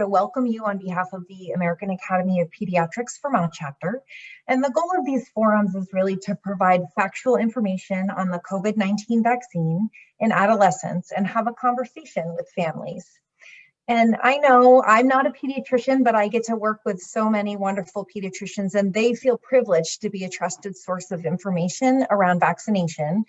to welcome you on behalf of the American Academy of Pediatrics Vermont chapter. And the goal of these forums is really to provide factual information on the COVID-19 vaccine in adolescents and have a conversation with families. And I know I'm not a pediatrician, but I get to work with so many wonderful pediatricians, and they feel privileged to be a trusted source of information around vaccination.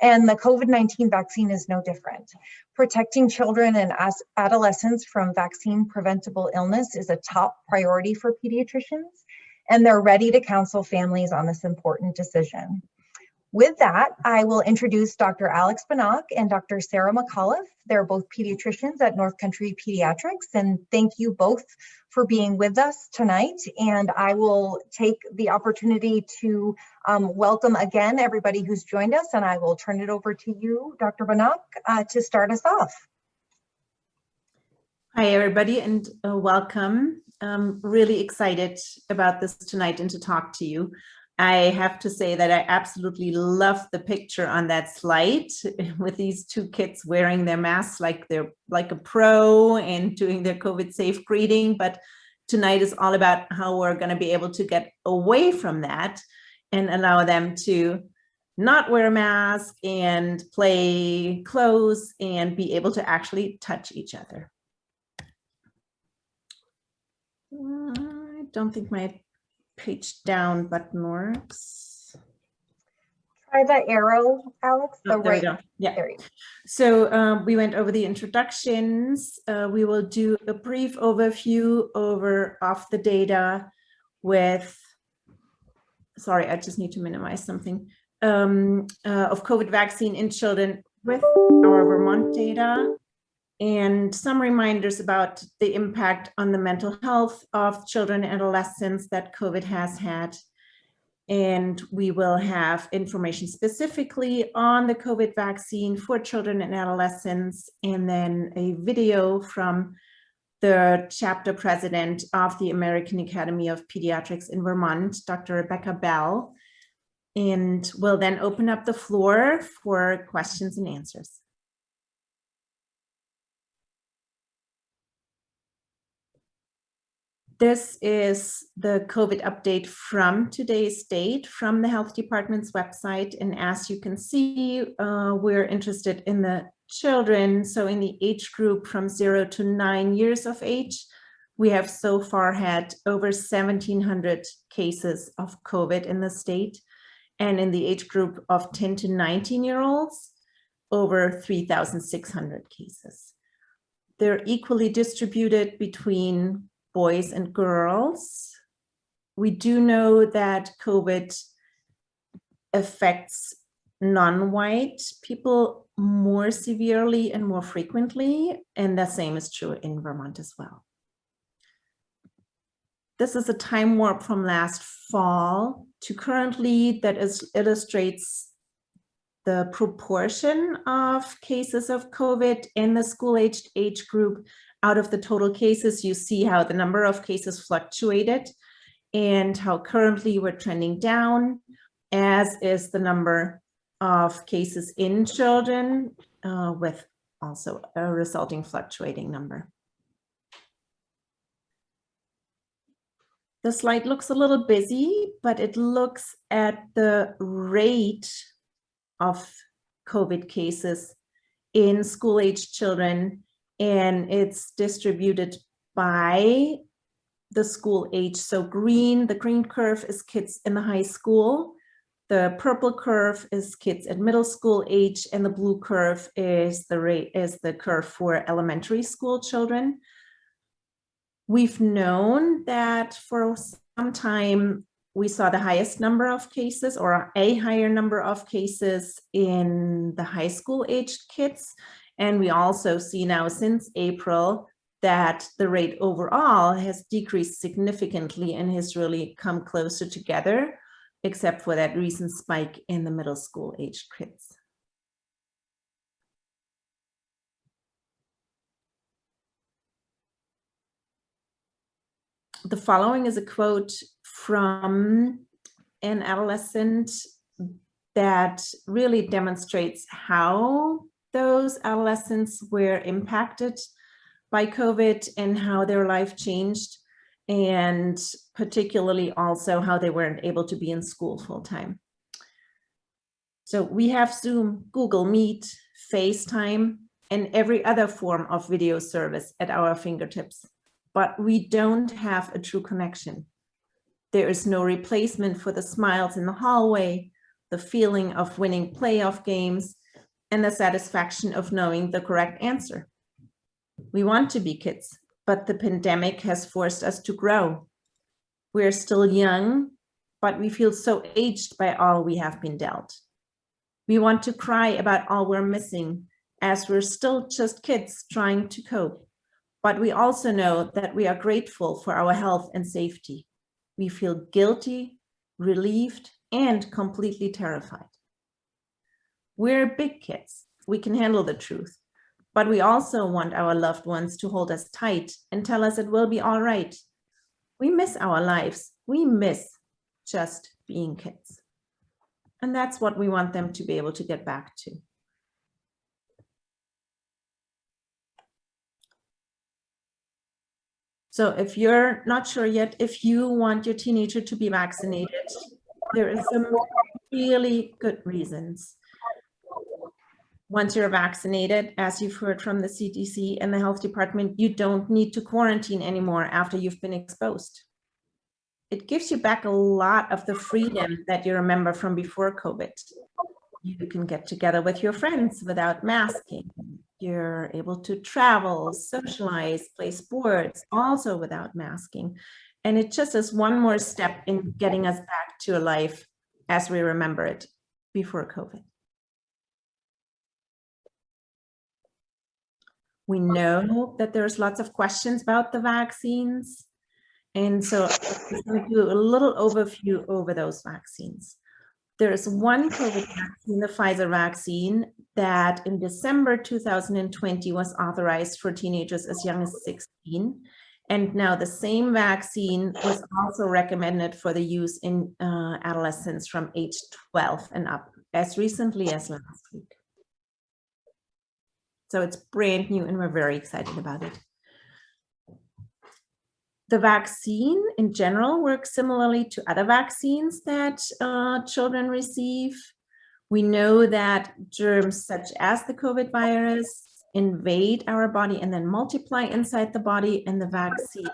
And the COVID-19 vaccine is no different. Protecting children and adolescents from vaccine preventable illness is a top priority for pediatricians, and they're ready to counsel families on this important decision. With that, I will introduce Dr. Alex Banach and Dr. Sarah McAuliffe. They're both pediatricians at North Country Pediatrics, and thank you both for being with us tonight. And I will take the opportunity to welcome again everybody who's joined us, and I will turn it over to you, Dr. Banach, to start us off. Hi, everybody, and welcome. I'm really excited about this tonight and to talk to you. I have to say that I absolutely love the picture on that slide with these two kids wearing their masks like they're like a pro and doing their COVID safe greeting. But tonight is all about how we're going to be able to get away from that and allow them to not wear a mask and play close and be able to actually touch each other. I don't think my page down button works. Try the arrow, Alex. Oh, there we go. Yeah. There you go. So we went over the introductions. We will do a brief overview of the data with, sorry, I just need to minimize something, of COVID vaccine in children with our Vermont data, and some reminders about the impact on the mental health of children and adolescents that COVID has had. And we will have information specifically on the COVID vaccine for children and adolescents, and then a video from the chapter president of the American Academy of Pediatrics in Vermont, Dr. Rebecca Bell. And we'll then open up the floor for questions and answers. This is the COVID update from today's date from the health department's website. And as you can see, we're interested in the children. So in the age group from 0 to 9 years of age, we have so far had over 1,700 cases of COVID in the state. And in the age group of 10 to 19-year-olds, over 3,600 cases. They're equally distributed between boys and girls. We do know that COVID affects non-white people more severely and more frequently, and the same is true in Vermont as well. This is a time warp from last fall to currently that illustrates the proportion of cases of COVID in the school-aged age group. Out of the total cases, you see how the number of cases fluctuated and how currently we're trending down, as is the number of cases in children, with also a resulting fluctuating number. The slide looks a little busy, but it looks at the rate of COVID cases in school-aged children, and it's distributed by the school age. So the green curve is kids in the high school, the purple curve is kids at middle school age, and the blue curve is the curve for elementary school children. We've known that for some time we saw the highest number of cases, or a higher number of cases, in the high school aged kids. And we also see now since April that the rate overall has decreased significantly and has really come closer together, except for that recent spike in the middle school aged kids. The following is a quote from an adolescent that really demonstrates how those adolescents were impacted by COVID and how their life changed, and particularly also how they weren't able to be in school full time. So we have Zoom, Google Meet, FaceTime, and every other form of video service at our fingertips, but we don't have a true connection. There is no replacement for the smiles in the hallway, the feeling of winning playoff games, and the satisfaction of knowing the correct answer. We want to be kids, but the pandemic has forced us to grow. We're still young, but we feel so aged by all we have been dealt. We want to cry about all we're missing, as we're still just kids trying to cope. But we also know that we are grateful for our health and safety. We feel guilty, relieved, and completely terrified. We're big kids. We can handle the truth. But we also want our loved ones to hold us tight and tell us it will be all right. We miss our lives. We miss just being kids. And that's what we want them to be able to get back to. So if you're not sure yet, if you want your teenager to be vaccinated, there is some really good reasons. Once you're vaccinated, as you've heard from the CDC and the health department, you don't need to quarantine anymore after you've been exposed. It gives you back a lot of the freedom that you remember from before COVID. You can get together with your friends without masking. You're able to travel, socialize, play sports, also without masking. And it just is one more step in getting us back to a life as we remember it before COVID. We know that there's lots of questions about the vaccines. And so I'm going to do a little overview over those vaccines. There is one COVID vaccine, the Pfizer vaccine, that in December 2020 was authorized for teenagers as young as 16. And now the same vaccine was also recommended for the use in adolescents from age 12 and up, as recently as last week. So it's brand new and we're very excited about it. The vaccine in general works similarly to other vaccines that children receive. We know that germs such as the COVID virus invade our body and then multiply inside the body, and the vaccine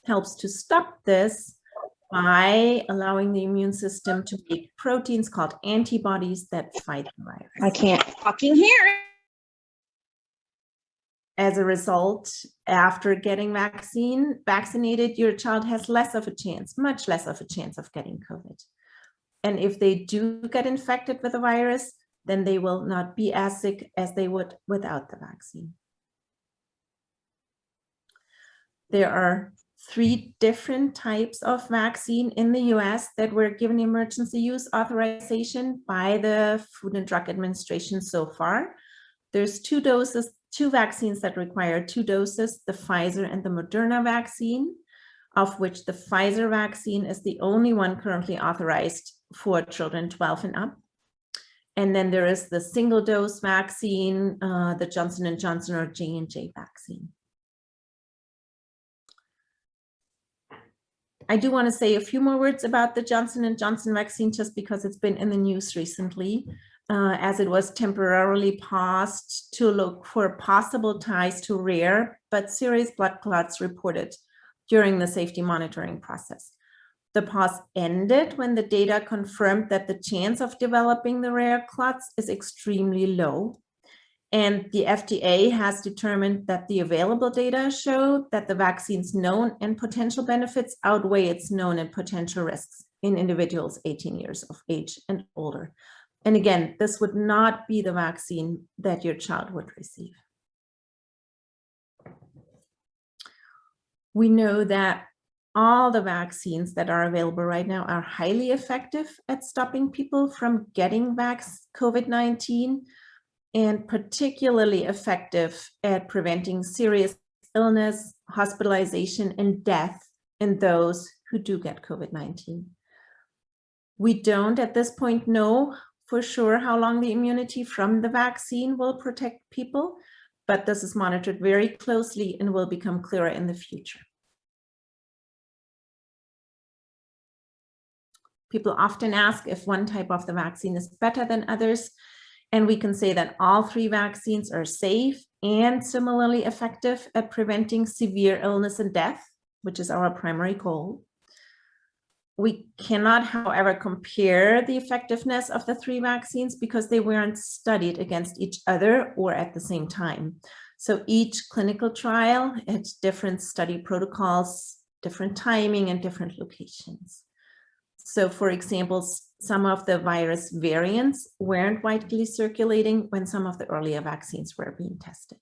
helps to stop this by allowing the immune system to make proteins called antibodies that fight the virus. I can't fucking hear it. As a result, after getting vaccinated, your child has less of a chance, much less of a chance of getting COVID. And if they do get infected with the virus, then they will not be as sick as they would without the vaccine. There are 3 different types of vaccine in the US that were given emergency use authorization by the Food and Drug Administration so far. There's 2 vaccines that require 2 doses, the Pfizer and the Moderna vaccine, of which the Pfizer vaccine is the only one currently authorized for children 12 and up. And then there is the single dose vaccine, the Johnson & Johnson or J&J vaccine. I do want to say a few more words about the Johnson & Johnson vaccine, just because it's been in the news recently. As it was temporarily paused to look for possible ties to rare but serious blood clots reported during the safety monitoring process. The pause ended when the data confirmed that the chance of developing the rare clots is extremely low. And the FDA has determined that the available data show that the vaccine's known and potential benefits outweigh its known and potential risks in individuals 18 years of age and older. And again, this would not be the vaccine that your child would receive. We know that all the vaccines that are available right now are highly effective at stopping people from getting COVID-19, and particularly effective at preventing serious illness, hospitalization, and death in those who do get COVID-19. We don't at this point know for sure how long the immunity from the vaccine will protect people, but this is monitored very closely and will become clearer in the future. People often ask if one type of the vaccine is better than others, and we can say that all 3 vaccines are safe and similarly effective at preventing severe illness and death, which is our primary goal. We cannot, however, compare the effectiveness of the 3 vaccines because they weren't studied against each other or at the same time. So each clinical trial had different study protocols, different timing, and different locations. So for example, some of the virus variants weren't widely circulating when some of the earlier vaccines were being tested.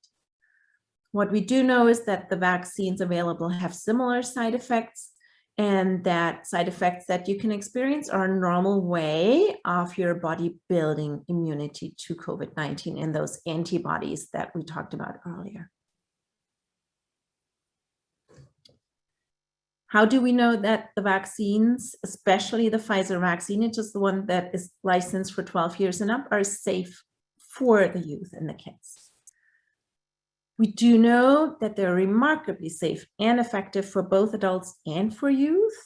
What we do know is that the vaccines available have similar side effects, and that side effects that you can experience are a normal way of your body building immunity to COVID-19 and those antibodies that we talked about earlier. How do we know that the vaccines, especially the Pfizer vaccine, which is the one that is licensed for 12 years and up, are safe for the youth and the kids? We do know that they're remarkably safe and effective for both adults and for youth,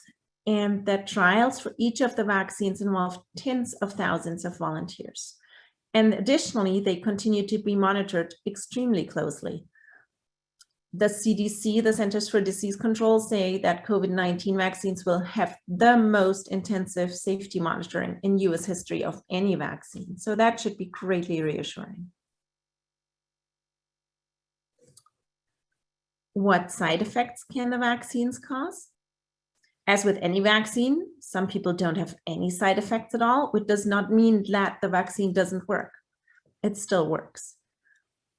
and that trials for each of the vaccines involve tens of thousands of volunteers. And additionally, they continue to be monitored extremely closely. The CDC, the Centers for Disease Control, say that COVID-19 vaccines will have the most intensive safety monitoring in US history of any vaccine. So that should be greatly reassuring. What side effects can the vaccines cause? As with any vaccine, some people don't have any side effects at all, which does not mean that the vaccine doesn't work. It still works.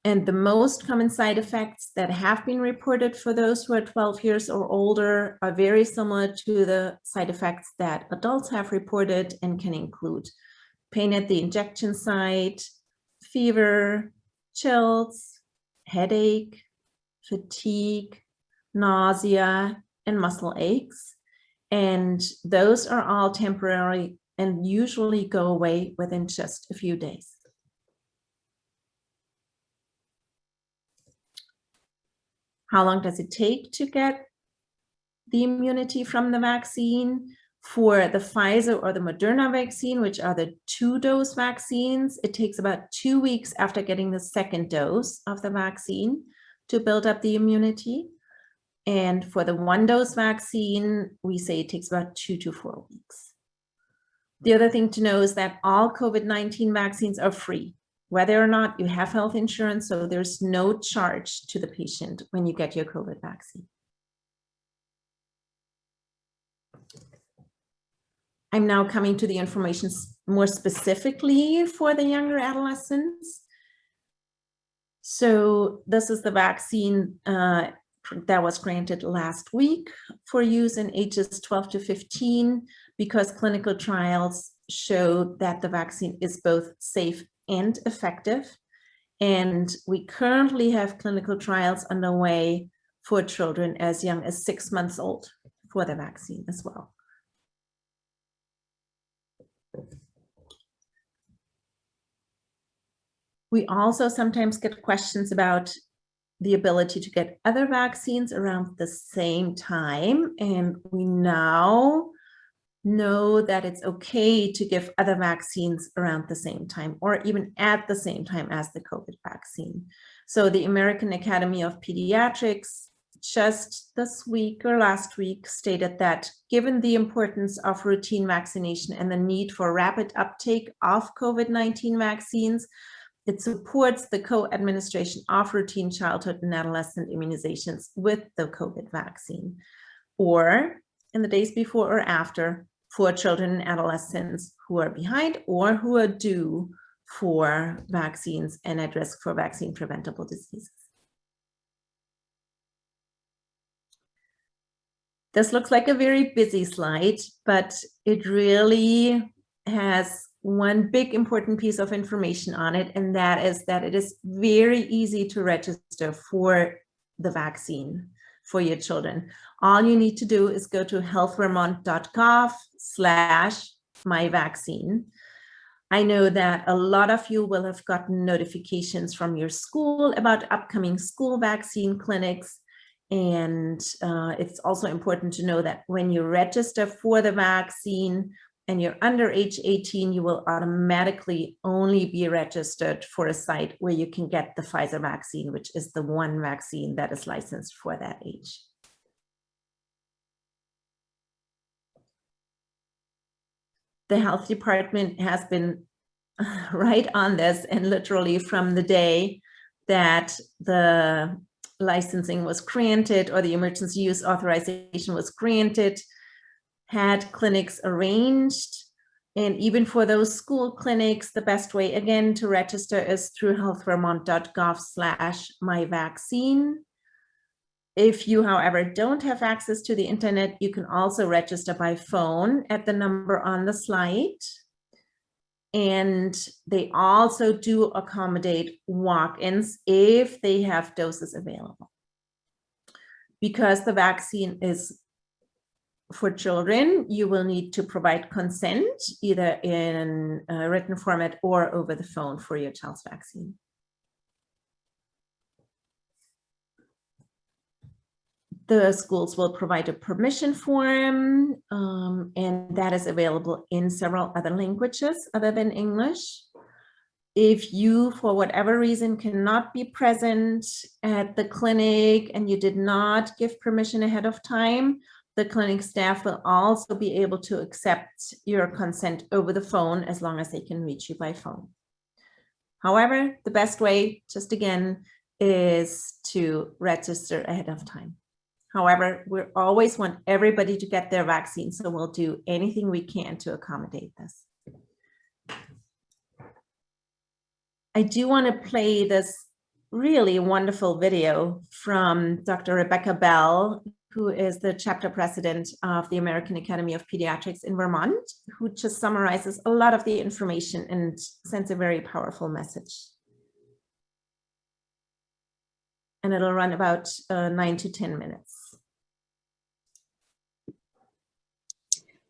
And the most common side effects that have been reported for those who are 12 years or older are very similar to the side effects that adults have reported and can include pain at the injection site, fever, chills, headache, fatigue, nausea, and muscle aches. And those are all temporary and usually go away within just a few days. How long does it take to get the immunity from the vaccine? For the Pfizer or the Moderna vaccine, which are the 2-dose vaccines, it takes about 2 weeks after getting the second dose of the vaccine to build up the immunity. And for the 1-dose vaccine, we say it takes about 2 to 4 weeks. The other thing to know is that all COVID-19 vaccines are free, whether or not you have health insurance, so there's no charge to the patient when you get your COVID vaccine. I'm now coming to the information more specifically for the younger adolescents. So this is the vaccine that was granted last week for use in ages 12 to 15 because clinical trials showed that the vaccine is both safe and effective. And we currently have clinical trials underway for children as young as 6 months old for the vaccine as well. We also sometimes get questions about the ability to get other vaccines around the same time. And we now know that it's okay to give other vaccines around the same time or even at the same time as the COVID vaccine. So the American Academy of Pediatrics just this week or last week stated that given the importance of routine vaccination and the need for rapid uptake of COVID-19 vaccines, it supports the co-administration of routine childhood and adolescent immunizations with the COVID vaccine, or in the days before or after for children and adolescents who are behind or who are due for vaccines and at risk for vaccine preventable diseases. This looks like a very busy slide, but it really has one big important piece of information on it, and that is that it is very easy to register for the vaccine for your children. All you need to do is go to healthvermont.gov/myvaccine. I know that a lot of you will have gotten notifications from your school about upcoming school vaccine clinics. And it's also important to know that when you register for the vaccine and you're under age 18, you will automatically only be registered for a site where you can get the Pfizer vaccine, which is the one vaccine that is licensed for that age. The health department has been right on this, and literally from the day that the licensing was granted or the emergency use authorization was granted, had clinics arranged. And even for those school clinics, the best way, again, to register is through healthvermont.gov/myvaccine. If you, however, don't have access to the internet, you can also register by phone at the number on the slide. And they also do accommodate walk-ins if they have doses available. Because the vaccine is for children, you will need to provide consent either in a written format or over the phone for your child's vaccine. The schools will provide a permission form, and that is available in several other languages other than English. If you, for whatever reason, cannot be present at the clinic and you did not give permission ahead of time, the clinic staff will also be able to accept your consent over the phone as long as they can reach you by phone. However, the best way, just again, is to register ahead of time. However, we always want everybody to get their vaccine, so we'll do anything we can to accommodate this. I do want to play this really wonderful video from Dr. Rebecca Bell, who is the chapter president of the American Academy of Pediatrics in Vermont, who just summarizes a lot of the information and sends a very powerful message. And it'll run about 9 to 10 minutes.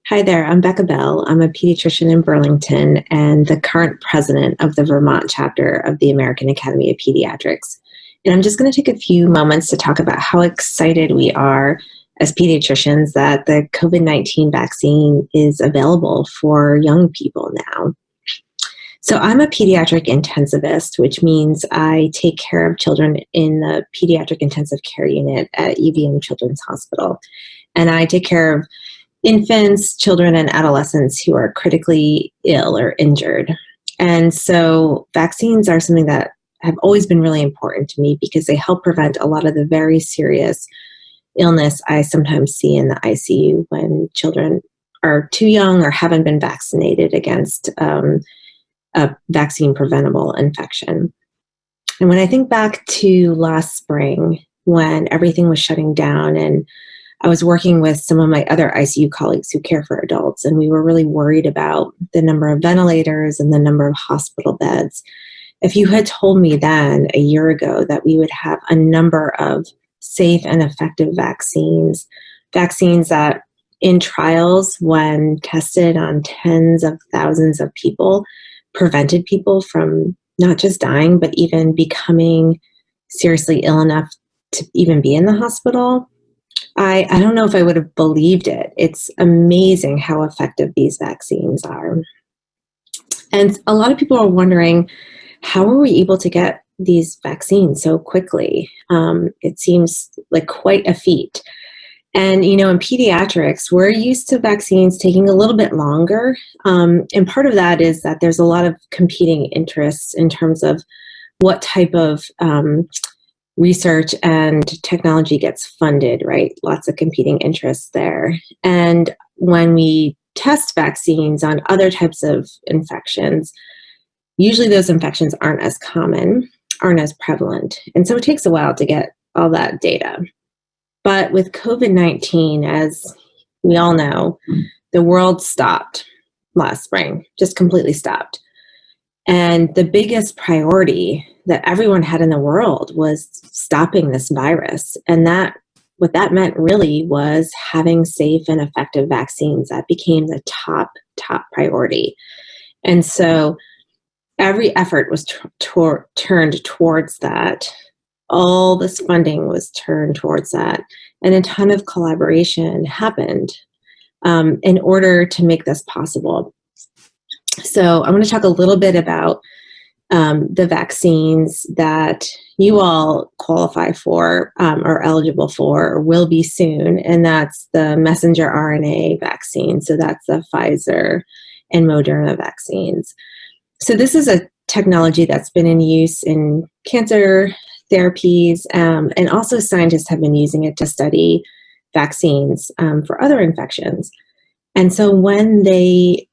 Hi there, I'm Becca Bell. I'm a pediatrician in Burlington and the current president of the Vermont chapter of the American Academy of Pediatrics. And I'm just going to take a few moments to talk about how excited we are as pediatricians that the COVID-19 vaccine is available for young people now. So I'm a pediatric intensivist, which means I take care of children in the pediatric intensive care unit at UVM Children's Hospital. And I take care of infants, children, and adolescents who are critically ill or injured. And so vaccines are something that have always been really important to me because they help prevent a lot of the very serious illness I sometimes see in the ICU when children are too young or haven't been vaccinated against a vaccine preventable infection. And when I think back to last spring when everything was shutting down and I was working with some of my other ICU colleagues who care for adults, and we were really worried about the number of ventilators and the number of hospital beds. If you had told me then, a year ago, that we would have a number of safe and effective vaccines that in trials, when tested on tens of thousands of people, prevented people from not just dying, but even becoming seriously ill enough to even be in the hospital, I don't know if I would have believed it. It's amazing how effective these vaccines are. And a lot of people are wondering, how are we able to get these vaccines so quickly? It seems like quite a feat. And, you know, in pediatrics, we're used to vaccines taking a little bit longer. And part of that is that there's a lot of competing interests in terms of what type of research and technology gets funded, right? Lots of competing interests there. And when we test vaccines on other types of infections, usually those infections aren't as common, aren't as prevalent. And so it takes a while to get all that data. But with COVID-19, as we all know, the world stopped last spring, just completely stopped. And the biggest priority that everyone had in the world was stopping this virus. And what that meant really was having safe and effective vaccines. That became the top priority. And so every effort was turned towards that. All this funding was turned towards that. And a ton of collaboration happened in order to make this possible. So I want to talk a little bit about the vaccines that you all qualify for, are eligible for, or will be soon, and that's the messenger RNA vaccine. So that's the Pfizer and Moderna vaccines. So this is a technology that's been in use in cancer therapies, and also scientists have been using it to study vaccines for other infections. And so when the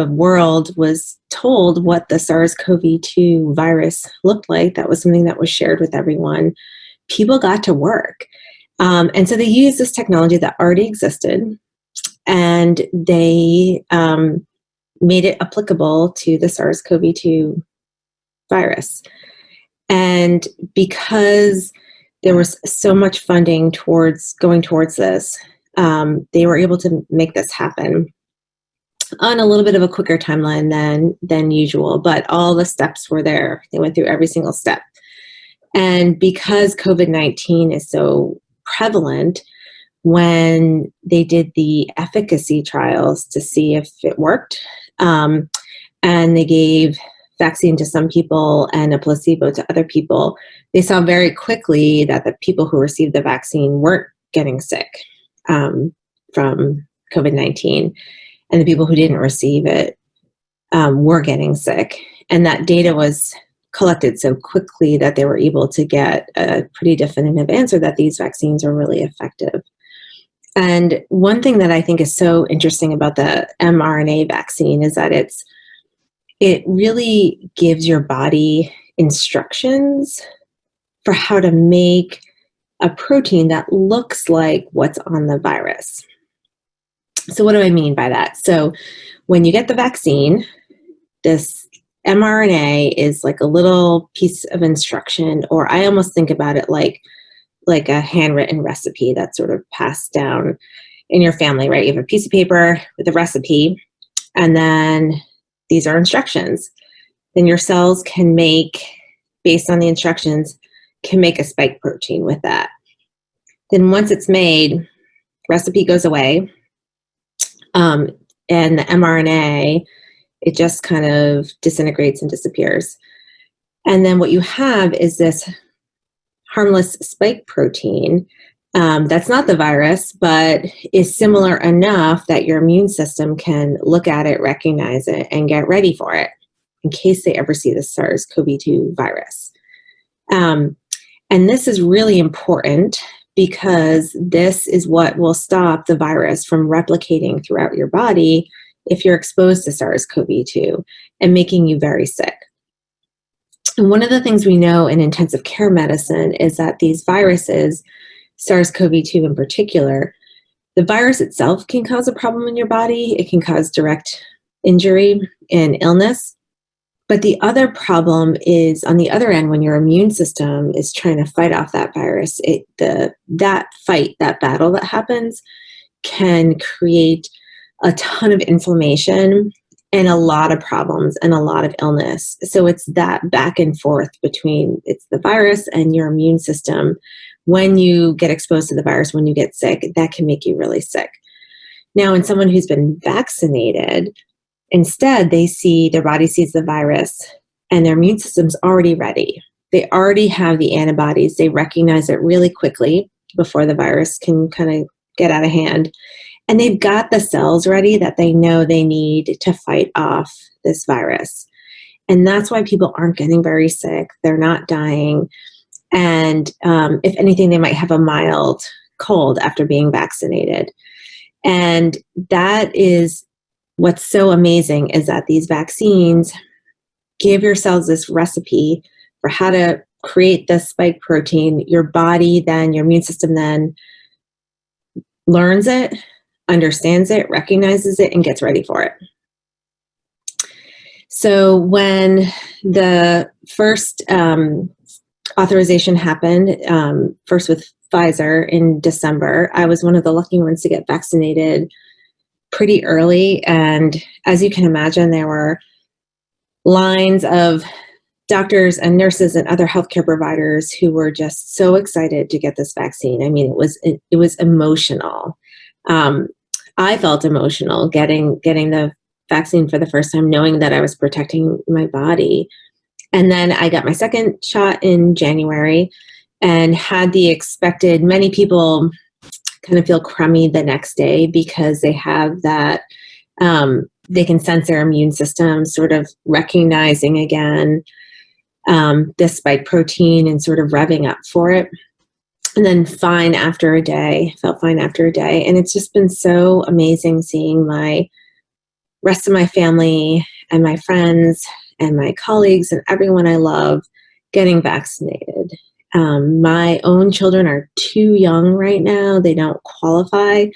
world was told what the SARS-CoV-2 virus looked like, that was something that was shared with everyone, people got to work. And so they used this technology that already existed, and they made it applicable to the SARS-CoV-2 virus. And because there was so much funding going towards this, they were able to make this happen on a little bit of a quicker timeline than usual, but all the steps were there. They went through every single step. And because COVID-19 is so prevalent, when they did the efficacy trials to see if it worked, and they gave vaccine to some people and a placebo to other people, they saw very quickly that the people who received the vaccine weren't getting sick from COVID-19. And the people who didn't receive it were getting sick. And that data was collected so quickly that they were able to get a pretty definitive answer that these vaccines are really effective. And one thing that I think is so interesting about the mRNA vaccine is that it really gives your body instructions for how to make a protein that looks like what's on the virus. So what do I mean by that? So when you get the vaccine, this mRNA is like a little piece of instruction, or I almost think about it like a handwritten recipe that's sort of passed down in your family, right? You have a piece of paper with a recipe, and then these are instructions. Then your cells can make, based on the instructions, can make a spike protein with that. Then once it's made, recipe goes away, and the mRNA, it just kind of disintegrates and disappears. And then what you have is this harmless spike protein that's not the virus, but is similar enough that your immune system can look at it, recognize it, and get ready for it in case they ever see the SARS-CoV-2 virus. And this is really important because this is what will stop the virus from replicating throughout your body if you're exposed to SARS-CoV-2 and making you very sick. And one of the things we know in intensive care medicine is that these viruses, SARS-CoV-2 in particular, the virus itself can cause a problem in your body. It can cause direct injury and illness. But the other problem is on the other end, when your immune system is trying to fight off that virus, that battle that happens can create a ton of inflammation and a lot of problems and a lot of illness. So it's that back and forth between it's the virus and your immune system. When you get exposed to the virus, when you get sick, that can make you really sick. Now, in someone who's been vaccinated, instead, their body sees the virus and their immune system's already ready. They already have the antibodies. They recognize it really quickly before the virus can kind of get out of hand. And they've got the cells ready that they know they need to fight off this virus. And that's why people aren't getting very sick. They're not dying. And if anything, they might have a mild cold after being vaccinated. And that is what's so amazing, is that these vaccines give your cells this recipe for how to create this spike protein. Your body then, your immune system then learns it, understands it, recognizes it, and gets ready for it. So when the first authorization happened, first with Pfizer in December, I was one of the lucky ones to get vaccinated pretty early. And as you can imagine, there were lines of doctors and nurses and other healthcare providers who were just so excited to get this vaccine. I mean, it was emotional. I felt emotional getting the vaccine for the first time, knowing that I was protecting my body. And then I got my second shot in January and had the expected, many people kind of feel crummy the next day because they have that, they can sense their immune system sort of recognizing again this spike protein and sort of revving up for it. And then fine after a day, felt fine after a day. And it's just been so amazing seeing my rest of my family and my friends and my colleagues and everyone I love getting vaccinated. My own children are too young right now. They don't qualify,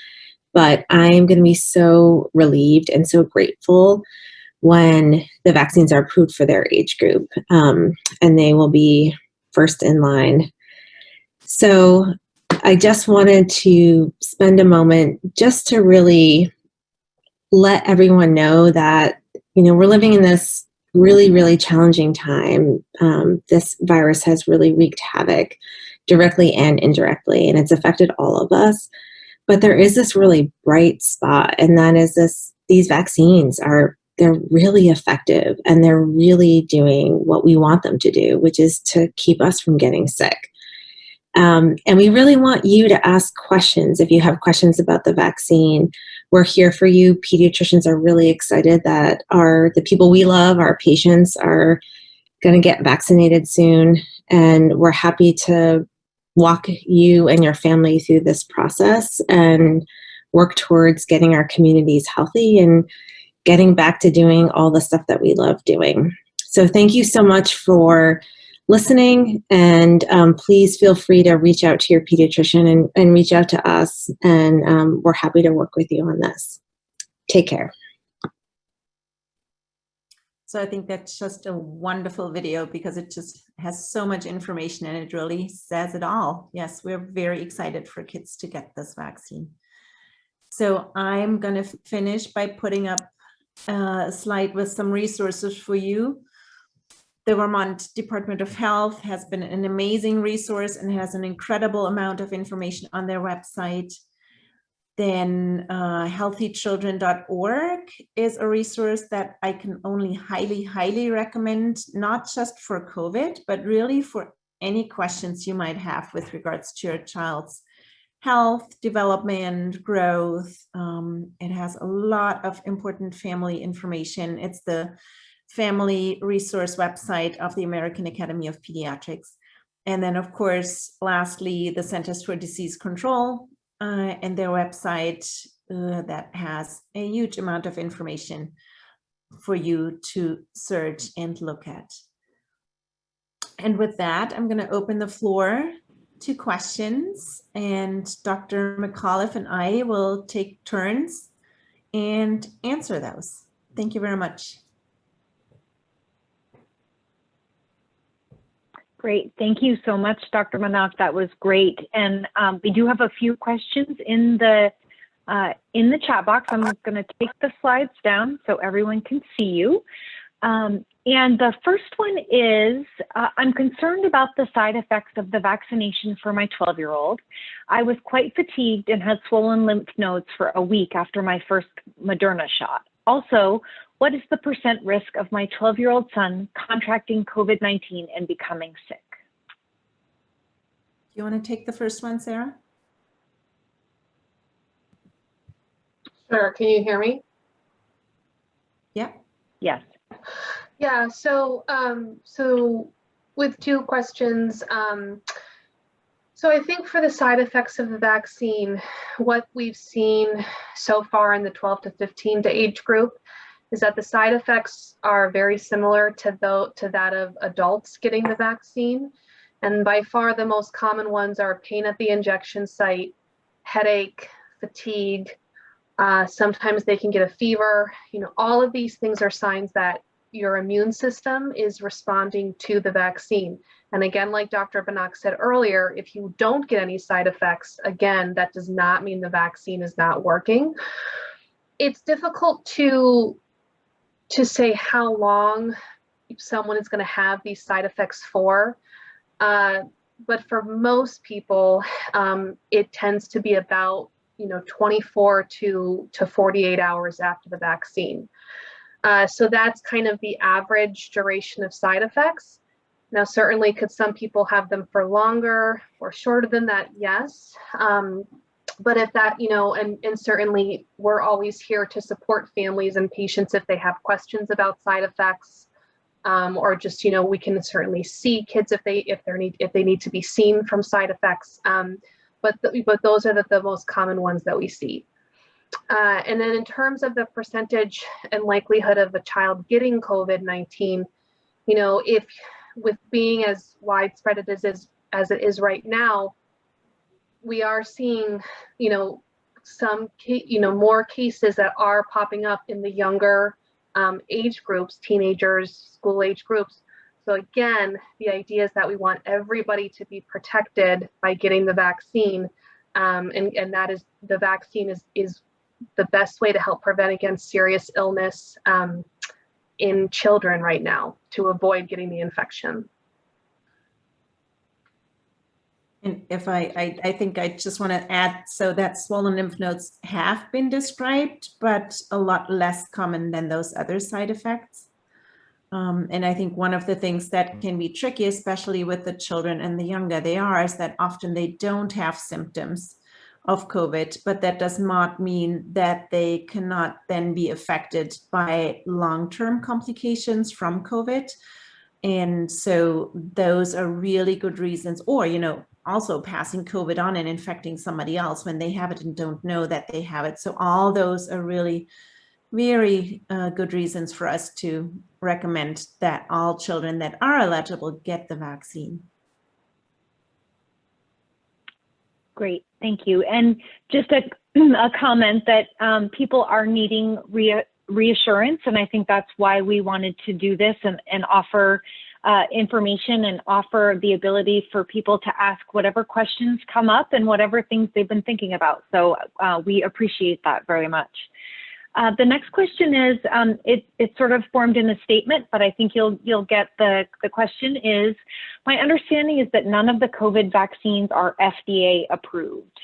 but I am going to be so relieved and so grateful when the vaccines are approved for their age group, and they will be first in line. So I just wanted to spend a moment just to really let everyone know that, you know, we're living in this really, really challenging time. This virus has really wreaked havoc directly and indirectly, and it's affected all of us. But there is this really bright spot, and that is these vaccines they're really effective, and they're really doing what we want them to do, which is to keep us from getting sick. And we really want you to ask questions. If you have questions about the vaccine, we're here for you. Pediatricians are really excited that the people we love, our patients, are going to get vaccinated soon. And we're happy to walk you and your family through this process and work towards getting our communities healthy and getting back to doing all the stuff that we love doing. So thank you so much for listening, and please feel free to reach out to your pediatrician and reach out to us, and we're happy to work with you on this. Take care. So I think that's just a wonderful video because it just has so much information and it really says it all. Yes, we're very excited for kids to get this vaccine. So I'm going to finish by putting up a slide with some resources for you. The Vermont Department of Health has been an amazing resource and has an incredible amount of information on their website. Then healthychildren.org is a resource that I can only highly, highly recommend, not just for COVID, but really for any questions you might have with regards to your child's health, development, growth. It has a lot of important family information. It's the family resource website of the American Academy of Pediatrics. And then, of course, lastly, the Centers for Disease Control and their website that has a huge amount of information for you to search and look at. And with that, I'm going to open the floor to questions, and Dr. McAuliffe and I will take turns and answer those. Thank you very much. Great. Thank you so much, Dr. Manoff. That was great. And we do have a few questions in the chat box. I'm going to take the slides down so everyone can see you. And the first one is, I'm concerned about the side effects of the vaccination for my 12-year-old. I was quite fatigued and had swollen lymph nodes for a week after my first Moderna shot. Also, what is the % risk of my 12-year-old son contracting COVID-19 and becoming sick? You want to take the first one, Sarah? Sure. Can you hear me? Yeah. Yes. Yeah. So, with two questions. So I think for the side effects of the vaccine, what we've seen so far in the 12 to 15 to age group is that the side effects are very similar to that of adults getting the vaccine. And by far the most common ones are pain at the injection site, headache, fatigue. Sometimes they can get a fever. You know, all of these things are signs that your immune system is responding to the vaccine. And again, like Dr. Banach said earlier, if you don't get any side effects, again, that does not mean the vaccine is not working. it's difficult to say how long someone is going to have these side effects for. But for most people, it tends to be about 24 to 48 hours after the vaccine. So that's kind of the average duration of side effects. Now, certainly, could some people have them for longer or shorter than that? Yes. But if that, and certainly we're always here to support families and patients if they have questions about side effects, or just, we can certainly see kids if they need to be seen from side effects. But those are the most common ones that we see. And then in terms of the percentage and likelihood of a child getting COVID-19, if with being as widespread as it is right now, we are seeing, some, more cases that are popping up in the younger age groups, teenagers, school age groups. So again, the idea is that we want everybody to be protected by getting the vaccine. And that is, the vaccine is the best way to help prevent against serious illness in children right now, to avoid getting the infection. And if I think I just want to add, so that swollen lymph nodes have been described, but a lot less common than those other side effects. And I think one of the things that can be tricky, especially with the children and the younger they are, is that often they don't have symptoms of COVID, but that does not mean that they cannot then be affected by long-term complications from COVID. And so those are really good reasons, or, also passing COVID on and infecting somebody else when they have it and don't know that they have it. So all those are really very good reasons for us to recommend that all children that are eligible get the vaccine. Great, thank you. And just a comment that people are needing reassurance, and I think that's why we wanted to do this and offer information and offer the ability for people to ask whatever questions come up and whatever things they've been thinking about. So we appreciate that very much. The next question is, it's sort of formed in a statement, but I think you'll get the question is, my understanding is that none of the COVID vaccines are FDA approved.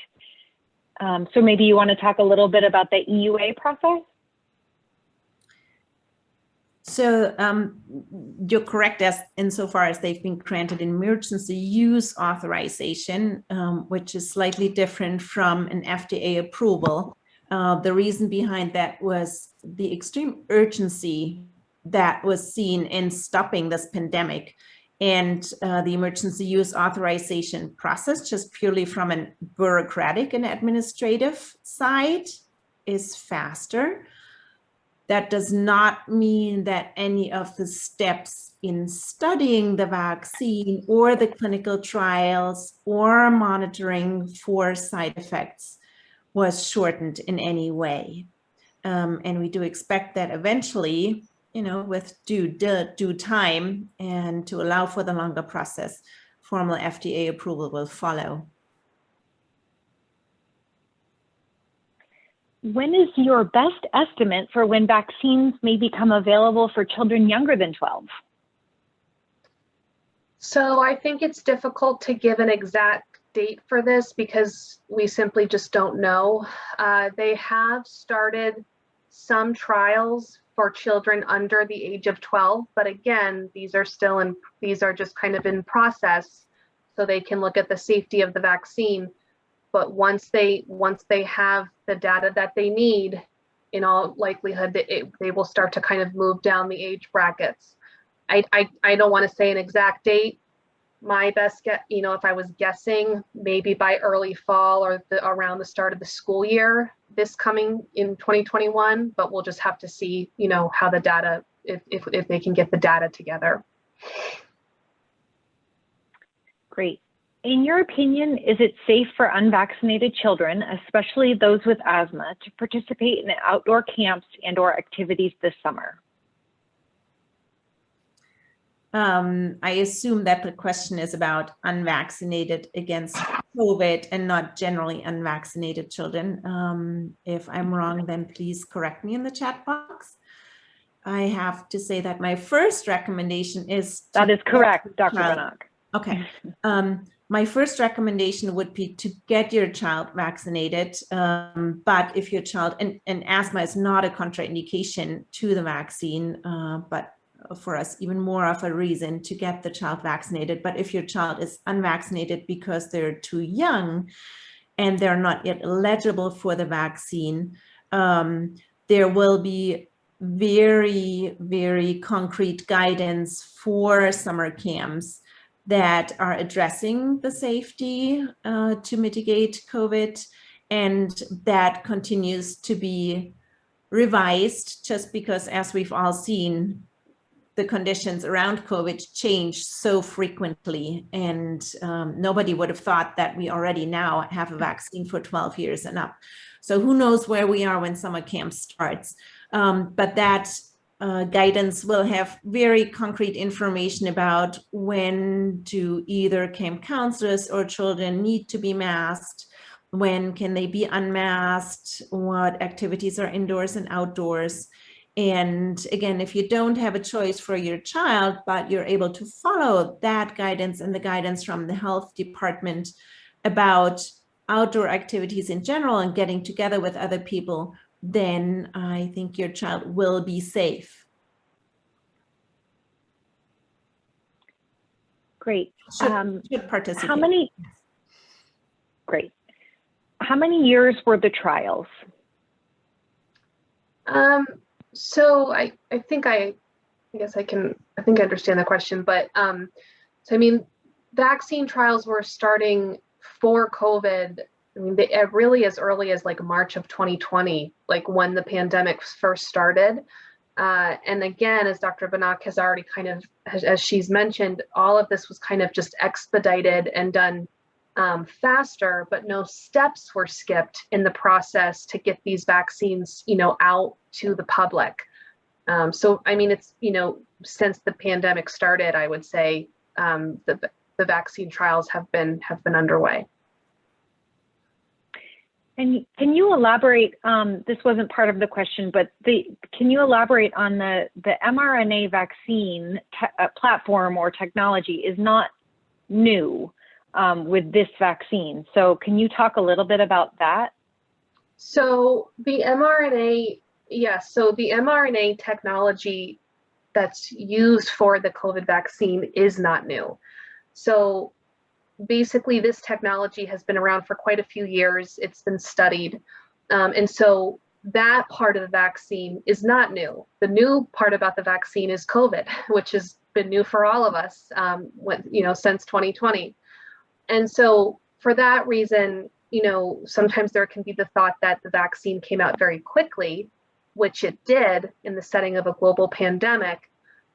So maybe you want to talk a little bit about the EUA process? So you're correct as insofar as they've been granted emergency use authorization, which is slightly different from an FDA approval. The reason behind that was the extreme urgency that was seen in stopping this pandemic, and the emergency use authorization process, just purely from a bureaucratic and administrative side, is faster. That does not mean that any of the steps in studying the vaccine or the clinical trials or monitoring for side effects was shortened in any way. And we do expect that eventually, with due time and to allow for the longer process, formal FDA approval will follow. When is your best estimate for when vaccines may become available for children younger than 12? So I think it's difficult to give an exact date for this because we simply just don't know. They have started some trials for children under the age of 12, but again, these are just kind of in process, so they can look at the safety of the vaccine. But once they have the data that they need, in all likelihood, they will start to kind of move down the age brackets. I don't want to say an exact date. My best guess, if I was guessing, maybe by early fall or around the start of the school year, this coming in 2021. But we'll just have to see, how the data, if they can get the data together. Great. In your opinion, is it safe for unvaccinated children, especially those with asthma, to participate in outdoor camps and/or activities this summer? I assume that the question is about unvaccinated against COVID and not generally unvaccinated children. If I'm wrong, then please correct me in the chat box. I have to say that my first recommendation is That is correct, Dr. child. Banach. Okay. My first recommendation would be to get your child vaccinated. But if your child, and asthma is not a contraindication to the vaccine, but for us, even more of a reason to get the child vaccinated. But if your child is unvaccinated because they're too young and they're not yet eligible for the vaccine, there will be very, very concrete guidance for summer camps that are addressing the safety to mitigate COVID, and that continues to be revised just because, as we've all seen, the conditions around COVID change so frequently, and nobody would have thought that we already now have a vaccine for 12 years and up. So who knows where we are when summer camp starts. But that guidance will have very concrete information about when do either camp counselors or children need to be masked, when can they be unmasked, what activities are indoors and outdoors. And again, if you don't have a choice for your child, but you're able to follow that guidance and the guidance from the health department about outdoor activities in general and getting together with other people, then I think your child will be safe. Great. Should participate. Great. How many years were the trials? So I think I understand the question, but so I mean, vaccine trials were starting for COVID. I mean, they really as early as like March of 2020, like when the pandemic first started. And again, as Dr. Banach has already kind of, as she's mentioned, all of this was kind of just expedited and done faster, but no steps were skipped in the process to get these vaccines, out to the public. So, I mean, it's, since the pandemic started, I would say the vaccine trials have been underway. And can you elaborate, this wasn't part of the question, but can you elaborate on the mRNA vaccine platform or technology is not new with this vaccine. So can you talk a little bit about that? So the mRNA, yes. So the mRNA technology that's used for the COVID vaccine is not new. So basically this technology has been around for quite a few years. It's been studied. And so that part of the vaccine is not new. The new part about the vaccine is COVID, which has been new for all of us since 2020. And so for that reason, sometimes there can be the thought that the vaccine came out very quickly, which it did in the setting of a global pandemic,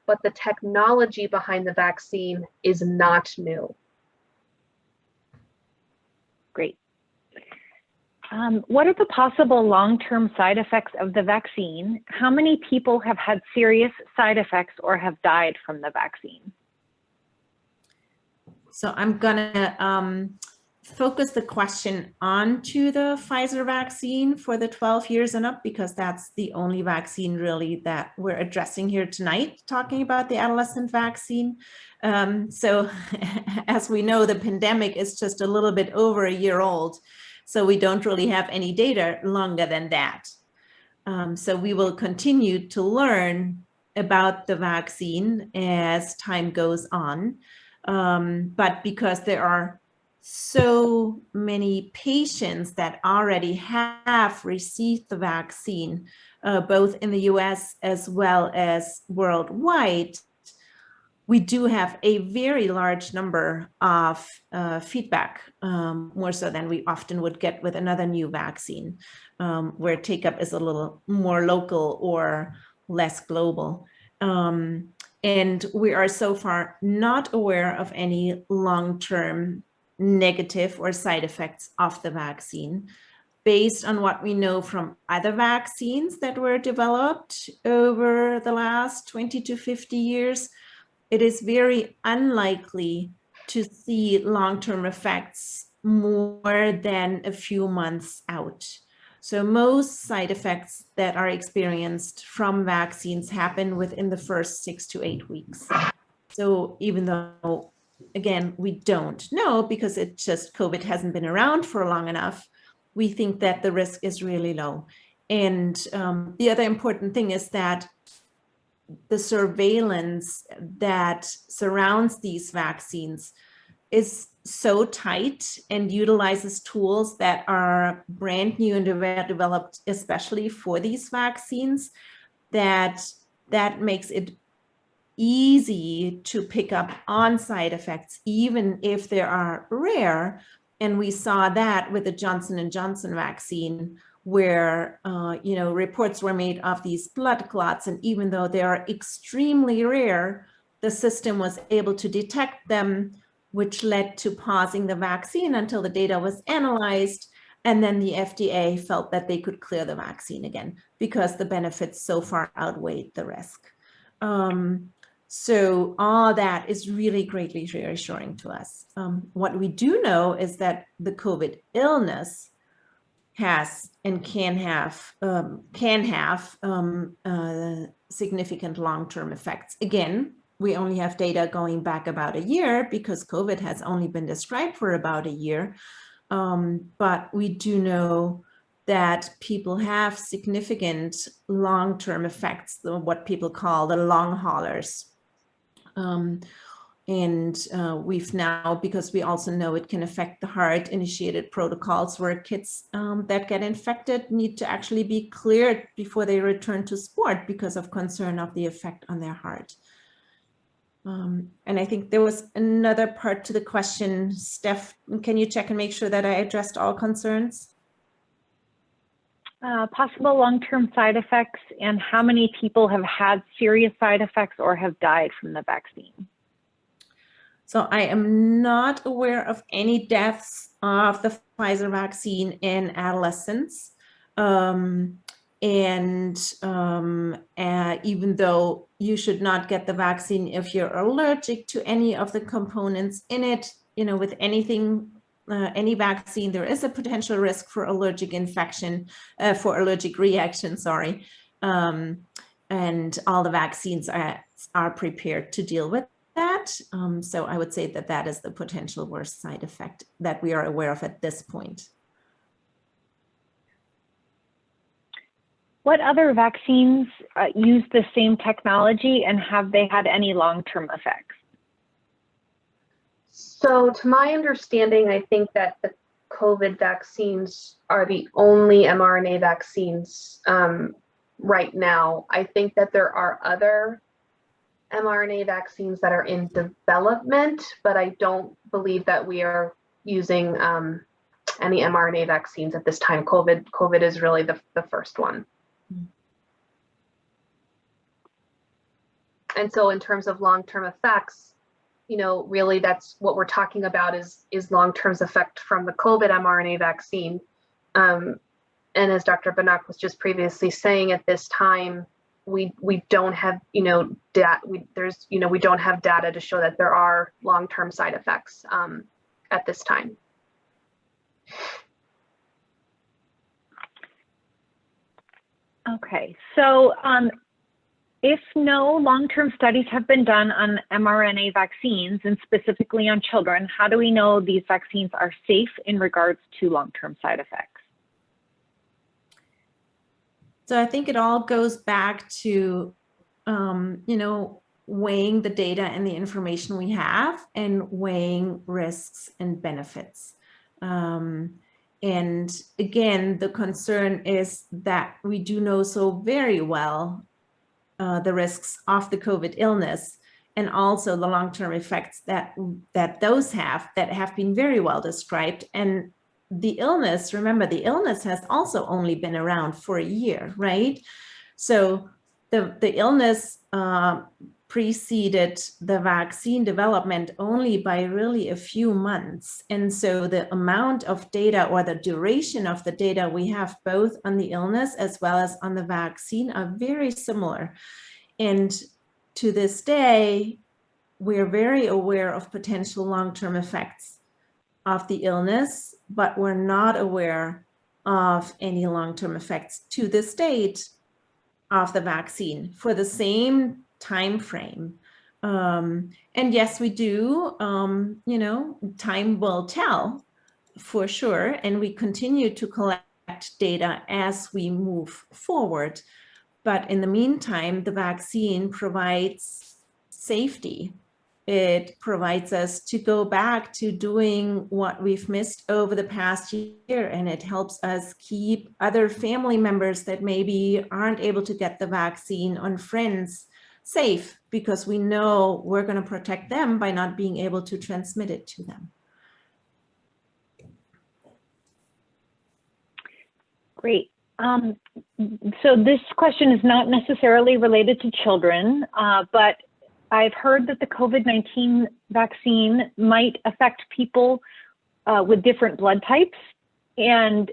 but the technology behind the vaccine is not new. Great. What are the possible long-term side effects of the vaccine? How many people have had serious side effects or have died from the vaccine? So I'm gonna focus the question onto the Pfizer vaccine for the 12 years and up, because that's the only vaccine really that we're addressing here tonight, talking about the adolescent vaccine. So as we know, the pandemic is just a little bit over a year old, so we don't really have any data longer than that. So we will continue to learn about the vaccine as time goes on. But because there are so many patients that already have received the vaccine, both in the US as well as worldwide, we do have a very large number of feedback, more so than we often would get with another new vaccine, where take-up is a little more local or less global. And we are so far not aware of any long-term negative or side effects of the vaccine, based on what we know from other vaccines that were developed over the last 20 to 50 years. it is very unlikely to see long-term effects more than a few months out. So most side effects that are experienced from vaccines happen within the first 6 to 8 weeks. So even though, again, we don't know because it just COVID hasn't been around for long enough, we think that the risk is really low. And the other important thing is that the surveillance that surrounds these vaccines is so tight and utilizes tools that are brand new and developed especially for these vaccines, that makes it easy to pick up on side effects, even if they are rare. And we saw that with the Johnson & Johnson vaccine, where reports were made of these blood clots, and even though they are extremely rare, the system was able to detect them, which led to pausing the vaccine until the data was analyzed. And then the FDA felt that they could clear the vaccine again because the benefits so far outweighed the risk. So all that is really greatly reassuring to us. What we do know is that the COVID illness has and can have significant long-term effects. Again, we only have data going back about a year because COVID has only been described for about a year. But we do know that people have significant long-term effects, what people call the long haulers. We've now, because we also know it can affect the heart, initiated protocols where kids that get infected need to actually be cleared before they return to sport because of concern of the effect on their heart. And I think there was another part to the question. Steph, can you check and make sure that I addressed all concerns? Possible long-term side effects and how many people have had serious side effects or have died from the vaccine. So I am not aware of any deaths of the Pfizer vaccine in adolescents. Even though you should not get the vaccine if you're allergic to any of the components in it, with anything, any vaccine, there is a potential risk for allergic infection, for allergic reaction, sorry. And all the vaccines are prepared to deal with that. So I would say that that is the potential worst side effect that we are aware of at this point. What other vaccines use the same technology, and have they had any long-term effects? So to my understanding, I think that the COVID vaccines are the only mRNA vaccines right now. I think that there are other mRNA vaccines that are in development, but I don't believe that we are using any mRNA vaccines at this time. COVID is really the first one. And so in terms of long-term effects, really that's what we're talking about is long-term effect from the COVID mRNA vaccine. And as Dr. Banak was just previously saying, at this time, we don't have, we don't have data to show that there are long-term side effects at this time. Okay, so if no long-term studies have been done on mRNA vaccines and specifically on children, how do we know these vaccines are safe in regards to long-term side effects? So I think it all goes back to, weighing the data and the information we have and weighing risks and benefits. And again, the concern is that we do know so very well the risks of the COVID illness and also the long-term effects that those have that have been very well described. And the illness, remember, the illness has also only been around for a year, right? So the illness preceded the vaccine development only by really a few months. And so the amount of data or the duration of the data we have both on the illness as well as on the vaccine are very similar. And to this day, we're very aware of potential long-term effects of the illness, but we're not aware of any long-term effects to this date of the vaccine for the same time frame. And yes, we do, you know, time will tell for sure, and we continue to collect data as we move forward. But in the meantime, the vaccine provides safety. It provides us to go back to doing what we've missed over the past year, and it helps us keep other family members that maybe aren't able to get the vaccine and friends safe, because we know we're going to protect them by not being able to transmit it to them. Great. So this question is not necessarily related to children, but I've heard that the COVID-19 vaccine might affect people with different blood types and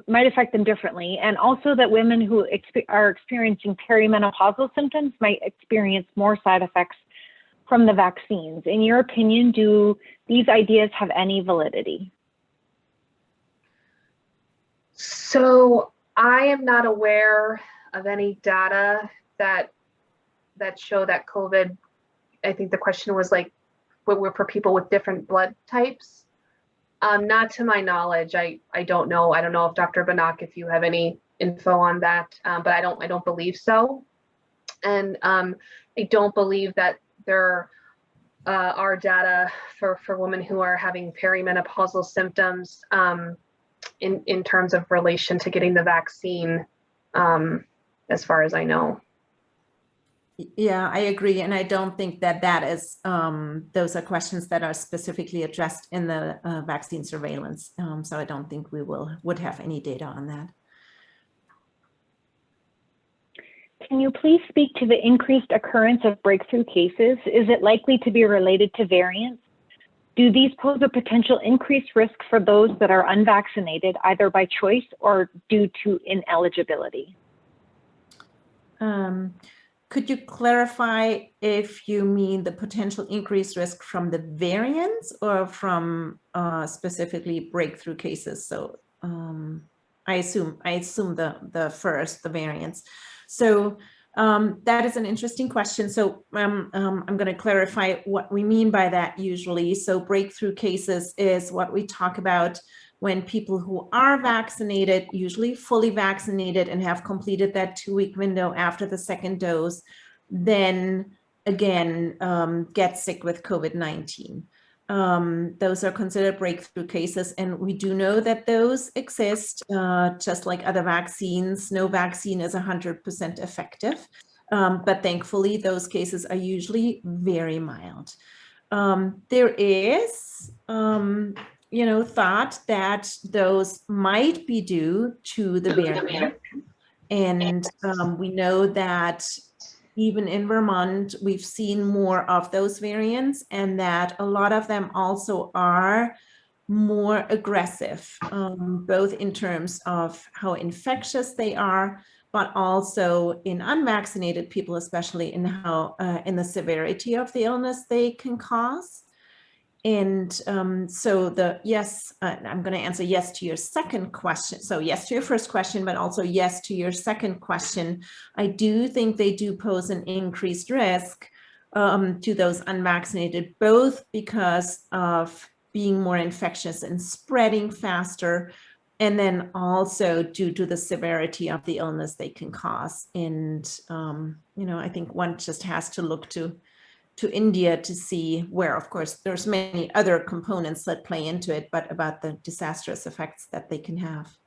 might affect them differently. And also that women who are experiencing perimenopausal symptoms might experience more side effects from the vaccines. In your opinion, do these ideas have any validity? So I am not aware of any data that show that COVID, I think the question was like, what were for people with different blood types? Not to my knowledge. I don't know. I don't know if Dr. Banach, if you have any info on that, but I don't believe so. And I don't believe that there are data for women who are having perimenopausal symptoms in terms of relation to getting the vaccine, as far as I know. Yeah, I agree. And I don't think that that is, those are questions that are specifically addressed in the vaccine surveillance. So I don't think we would have any data on that. Can you please speak to the increased occurrence of breakthrough cases? Is it likely to be related to variants? Do these pose a potential increased risk for those that are unvaccinated, either by choice or due to ineligibility? Could you clarify if you mean the potential increased risk from the variants or from specifically breakthrough cases? So I assume the first, the variants. So that is an interesting question. So I'm going to clarify what we mean by that usually. So breakthrough cases is what we talk about when people who are vaccinated, usually fully vaccinated and have completed that 2-week window after the second dose, then again get sick with COVID-19. Those are considered breakthrough cases, and we do know that those exist. Just like other vaccines, no vaccine is 100% effective, but thankfully those cases are usually very mild. There is thought that those might be due to the variant, and we know that even in Vermont, we've seen more of those variants, and that a lot of them also are more aggressive, both in terms of how infectious they are, but also in unvaccinated people, especially in how in the severity of the illness they can cause. And so I'm going to answer yes to your second question. So yes to your first question, but also yes to your second question. I do think they do pose an increased risk to those unvaccinated, both because of being more infectious and spreading faster, and then also due to the severity of the illness they can cause. And, I think one just has to look to India to see where, of course, there's many other components that play into it, but about the disastrous effects that they can have.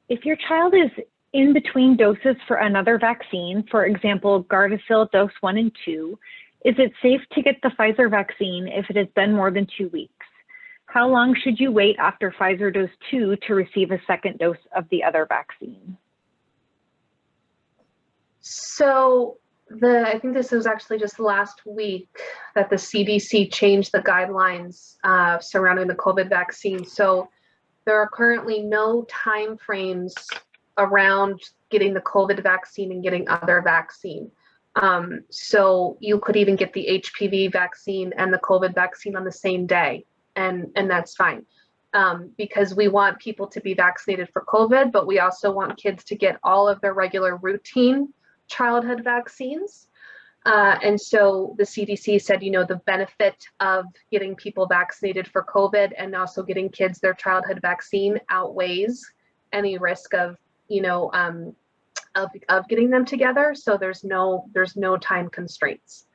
If your child is in between doses for another vaccine, for example, Gardasil dose 1 and 2, is it safe to get the Pfizer vaccine if it has been more than 2 weeks? How long should you wait after Pfizer dose 2 to receive a second dose of the other vaccine? So I think this was actually just last week that the CDC changed the guidelines surrounding the COVID vaccine. So there are currently no time frames around getting the COVID vaccine and getting other vaccine. So you could even get the HPV vaccine and the COVID vaccine on the same day, and that's fine. Because we want people to be vaccinated for COVID, but we also want kids to get all of their regular routine childhood vaccines. And so the CDC said, you know, the benefit of getting people vaccinated for COVID and also getting kids their childhood vaccine outweighs any risk of, you know, of getting them together. So there's no time constraints.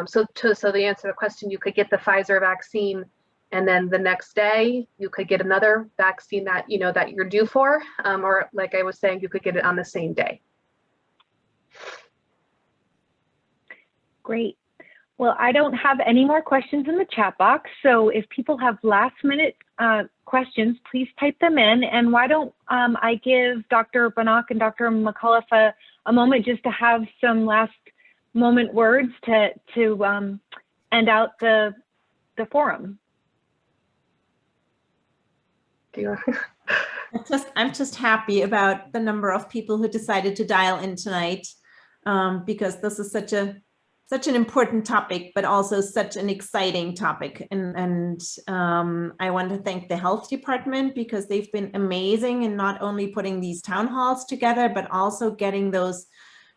So to answer the question, you could get the Pfizer vaccine, and then the next day you could get another vaccine that, you know, that you're due for, or like I was saying, you could get it on the same day. Great. Well, I don't have any more questions in the chat box. So if people have last minute questions, please type them in. And why don't I give Dr. Banach and Dr. McAuliffe a moment just to have some last moment words to end out the forum. I'm just happy about the number of people who decided to dial in tonight, because this is such an important topic, but also such an exciting topic. And I want to thank the health department, because they've been amazing in not only putting these town halls together, but also getting those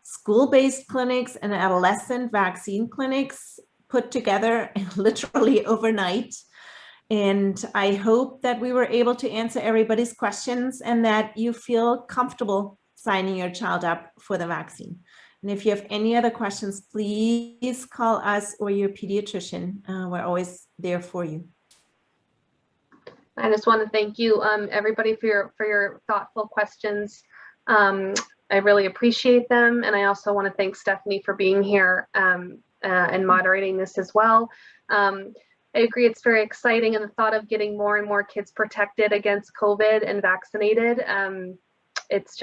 school-based clinics and adolescent vaccine clinics put together literally overnight. And I hope that we were able to answer everybody's questions and that you feel comfortable signing your child up for the vaccine. And if you have any other questions, please call us or your pediatrician. We're always there for you. I just want to thank you, everybody, for your thoughtful questions. I really appreciate them. And I also want to thank Stephanie for being here and moderating this as well. I agree, it's very exciting, and the thought of getting more and more kids protected against COVID and vaccinated, it's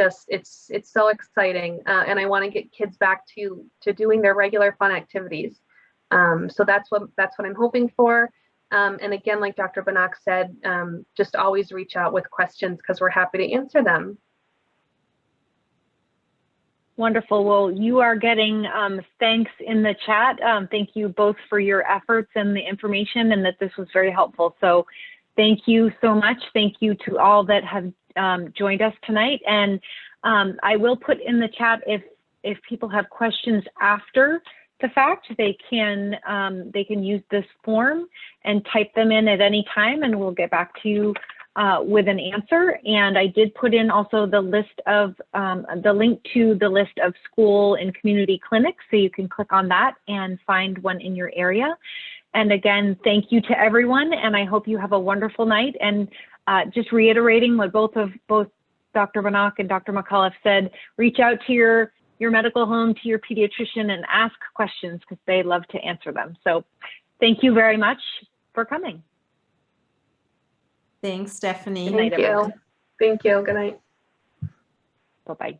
so exciting, and I want to get kids back to doing their regular fun activities. So that's what I'm hoping for. And again, like Dr. Banach said, just always reach out with questions, because we're happy to answer them. Wonderful. Well, you are getting thanks in the chat. Thank you both for your efforts and the information, and that this was very helpful. So thank you so much. Thank you to all that have joined us tonight. And I will put in the chat, if people have questions after the fact, they can use this form and type them in at any time, and we'll get back to you with an answer. And I did put in also the list of the link to the list of school and community clinics, so you can click on that and find one in your area. And again, thank you to everyone, and I hope you have a wonderful night. And just reiterating what both Dr. Banach and Dr. McAuliffe said, reach out to your medical home, to your pediatrician, and ask questions, because they love to answer them. So thank you very much for coming. Thanks, Stephanie. Thank you. Thank you. Good night. Bye-bye.